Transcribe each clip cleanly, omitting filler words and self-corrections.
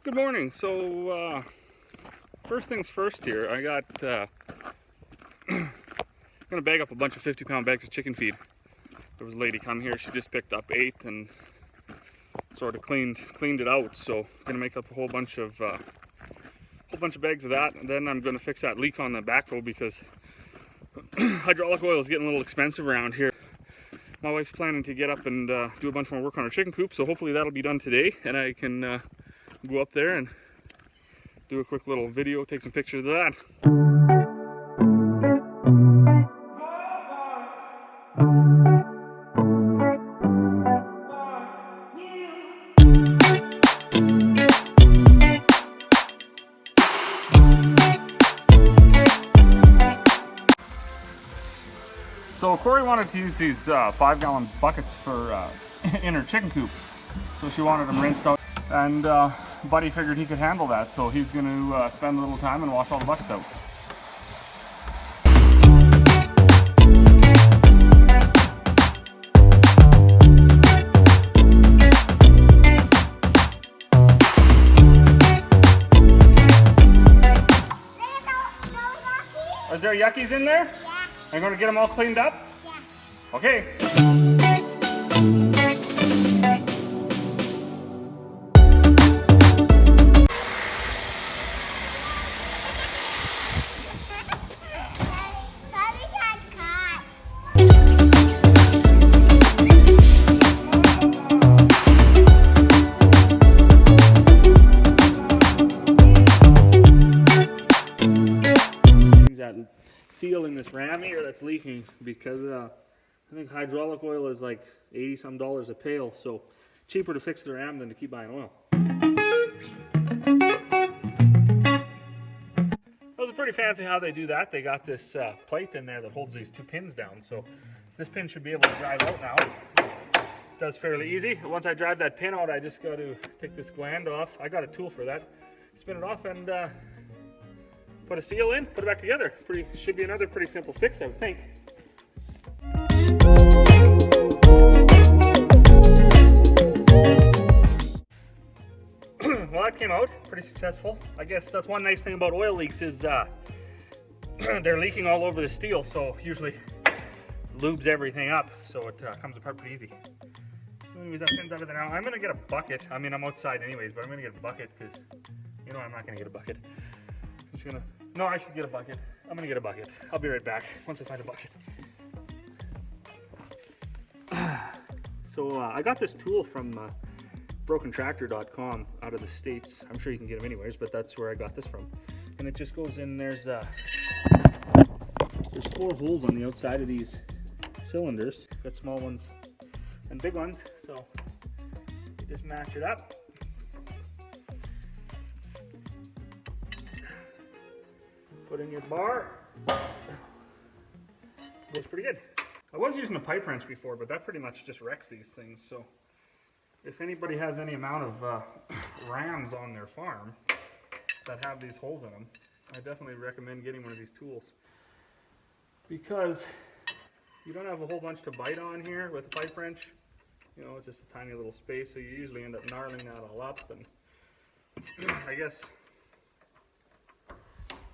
Good morning. So first things first here, I got gonna bag up a bunch of 50-pound bags of chicken feed. There was a lady come here, she just picked up 8 and sort of cleaned it out, so gonna make up a whole bunch of bags of that, and then I'm gonna fix that leak on the backhoe because hydraulic oil is getting a little expensive around here. My wife's planning to get up and do a bunch more work on her chicken coop, so hopefully that'll be done today and I can go up there and do a quick little video, take some pictures of that. So Corey wanted to use these 5-gallon buckets for in her chicken coop, so she wanted them rinsed out, and Buddy figured he could handle that, so he's going to spend a little time and wash all the buckets out. Is there yuckies in there? Yeah. Are you going to get them all cleaned up? Yeah. Okay. Bobby got caught. That seal in this ram here that's leaking because I think hydraulic oil is like $80 some a pail, so cheaper to fix the ram than to keep buying oil. Those are pretty fancy how they do that. They got this plate in there that holds these 2 pins down, so this pin should be able to drive out now. It does fairly easy. Once I drive that pin out, I just got to take this gland off. I got a tool for that. Spin it off and put a seal in, put it back together. Should be another pretty simple fix, I would think. Well, that came out pretty successful. I guess that's one nice thing about oil leaks is they're leaking all over the steel, so usually lubes everything up, so it comes apart pretty easy. So anyways, that pin's out of there now. I'm gonna get a bucket. I mean, I'm outside anyways, but I'm gonna get a bucket because you know I'm not gonna get a bucket. No, I should get a bucket. I'm gonna get a bucket. I'll be right back once I find a bucket. So I got this tool from brokentractor.com out of the States. I'm sure you can get them anyways, but that's where I got this from. And it just goes in, there's 4 holes on the outside of these cylinders. Got small ones and big ones, so you just match it up. Put in your bar. Goes pretty good. I was using a pipe wrench before, but that pretty much just wrecks these things. So if anybody has any amount of rams on their farm that have these holes in them, I definitely recommend getting one of these tools, because you don't have a whole bunch to bite on here with a pipe wrench. You know, it's just a tiny little space, so you usually end up gnarling that all up. And I guess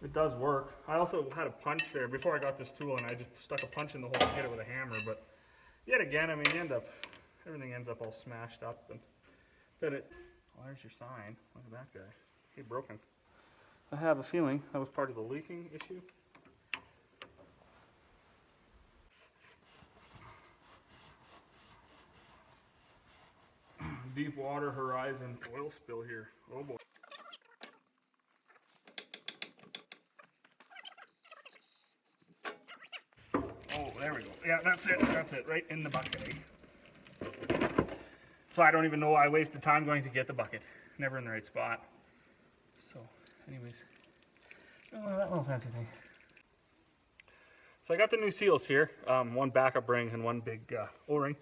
it does work. I also had a punch there before I got this tool, and I just stuck a punch in the hole and hit it with a hammer. But yet again, I mean, everything ends up all smashed up. And then well, there's your sign. Look at that guy. He broken. I have a feeling that was part of the leaking issue. Deepwater Horizon oil spill here. Oh boy. Oh, there we go. Yeah, that's it, right in the bucket, eh? So I don't even know why I wasted time going to get the bucket. Never in the right spot. So, anyways. Oh, that little fancy thing. So I got the new seals here. One backup ring and one big O-ring.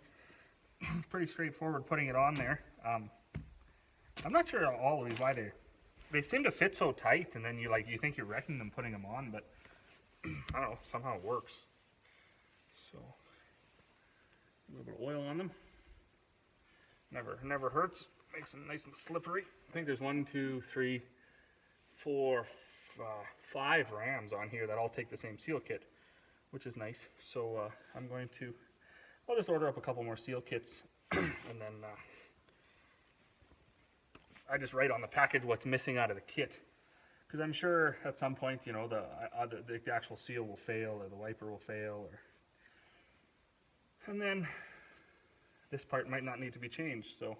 Pretty straightforward putting it on there. I'm not sure all of these why they seem to fit so tight, and then you think you're wrecking them putting them on, but I don't know, somehow it works. So a little bit of oil on them. Never hurts. Makes them nice and slippery. I think there's 1, 2, 3, 4, 5 rams on here that all take the same seal kit, which is nice. So I'll just order up a couple more seal kits and then I just write on the package what's missing out of the kit. Because I'm sure at some point, you know, the actual seal will fail or the wiper will fail, and then this part might not need to be changed. So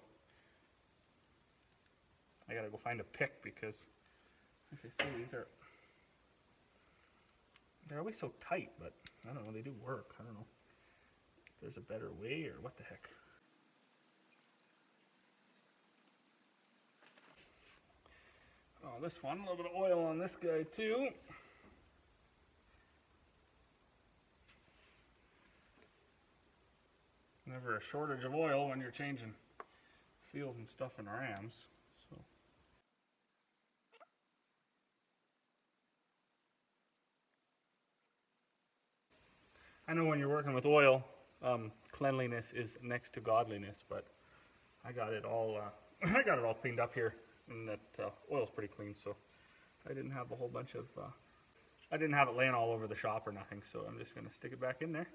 I gotta go find a pick because, like I say, they're always so tight. But I don't know, they do work. I don't know if there's a better way or what the heck. Oh, this one, a little bit of oil on this guy too. Never a shortage of oil when you're changing seals and stuff in rams. So. I know when you're working with oil, cleanliness is next to godliness, but I got it all cleaned up here. And that oil's pretty clean, so I didn't have a whole bunch of, I didn't have it laying all over the shop or nothing, so I'm just going to stick it back in there.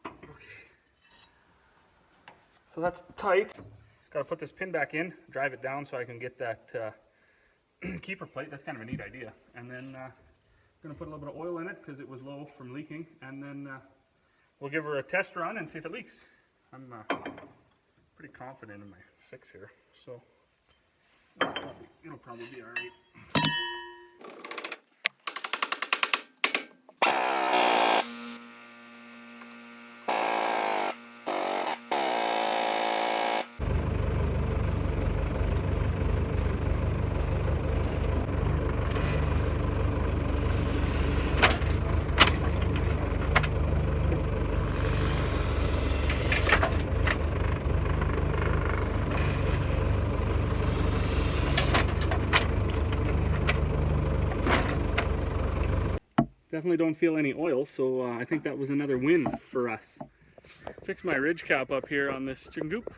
Okay. So that's tight. Got to put this pin back in, drive it down so I can get that keeper plate. That's kind of a neat idea. And then I'm going to put a little bit of oil in it because it was low from leaking, and then we'll give her a test run and see if it leaks. I'm pretty confident in my fix here, so it'll probably be all right. Definitely don't feel any oil, so I think that was another win for us. Fixed my ridge cap up here on this chicken coop.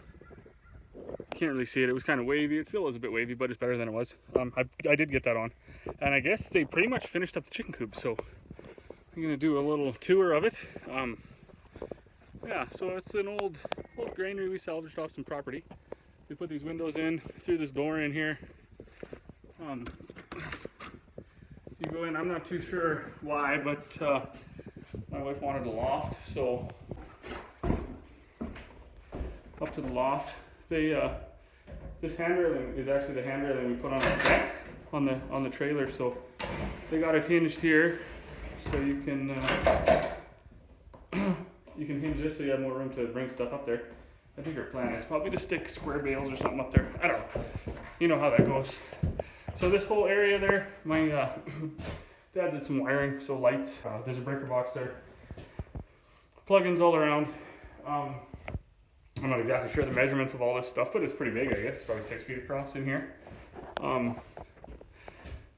Can't really see it. It was kind of wavy. It still was a bit wavy, but it's better than it was. I did get that on. And I guess they pretty much finished up the chicken coop, so I'm going to do a little tour of it. Yeah, so it's an old granary we salvaged off some property. We put these windows in, threw this door in here. You go in, I'm not too sure why, but my wife wanted a loft, so up to the loft. This hand railing is actually the hand railing we put on the deck on the trailer, so they got it hinged here, so you can hinge this so you have more room to bring stuff up there. I think our plan is probably to stick square bales or something up there. I don't know. You know how that goes. So this whole area there, my dad did some wiring, so lights. There's a breaker box there. Plugins all around. I'm not exactly sure the measurements of all this stuff, but it's pretty big, I guess. It's probably 6 feet across in here.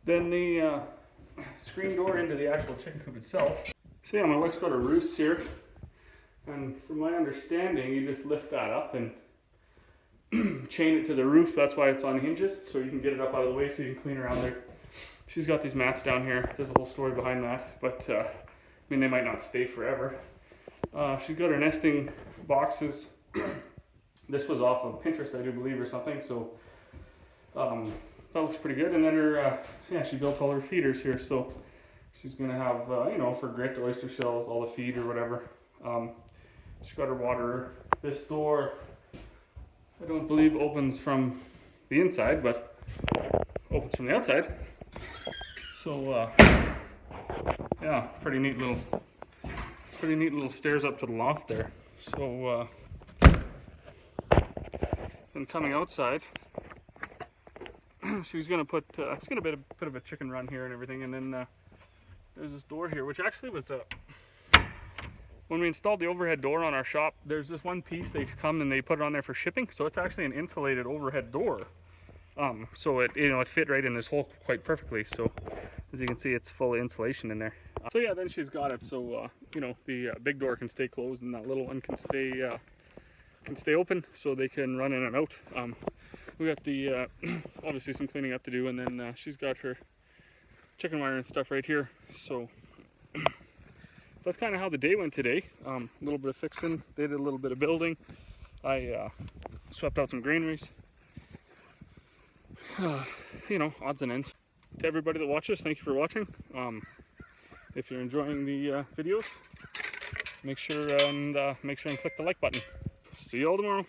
Then the screen door into the actual chicken coop itself. So yeah, my wife's got a roost here. And from my understanding, you just lift that up and chain it to the roof. That's why it's on hinges, so you can get it up out of the way so you can clean around there. She's got these mats down here. There's a whole story behind that, but I mean, they might not stay forever. She's got her nesting boxes. This was off of Pinterest, I do believe, or something, so that looks pretty good. And then her, yeah, she built all her feeders here, so she's gonna have, you know, for grit, oyster shells, all the feed or whatever. She's got her waterer. This door, I don't believe opens from the inside, but opens from the outside. So yeah, pretty neat little stairs up to the loft there. So then coming outside, she was gonna put she's gonna bit of a chicken run here and everything, and then there's this door here, which actually was when we installed the overhead door on our shop, there's this one piece they come and they put it on there for shipping, so it's actually an insulated overhead door. So it fit right in this hole quite perfectly. So as you can see, it's full of insulation in there. So yeah, then she's got it so the big door can stay closed and that little one can stay open, so they can run in and out. We got the obviously some cleaning up to do, and then she's got her chicken wire and stuff right here. So that's kind of how the day went today. A little bit of fixing. They did a little bit of building. I swept out some granaries. Odds and ends. To everybody that watches, thank you for watching. If you're enjoying the videos, make sure and click the like button. See you all tomorrow.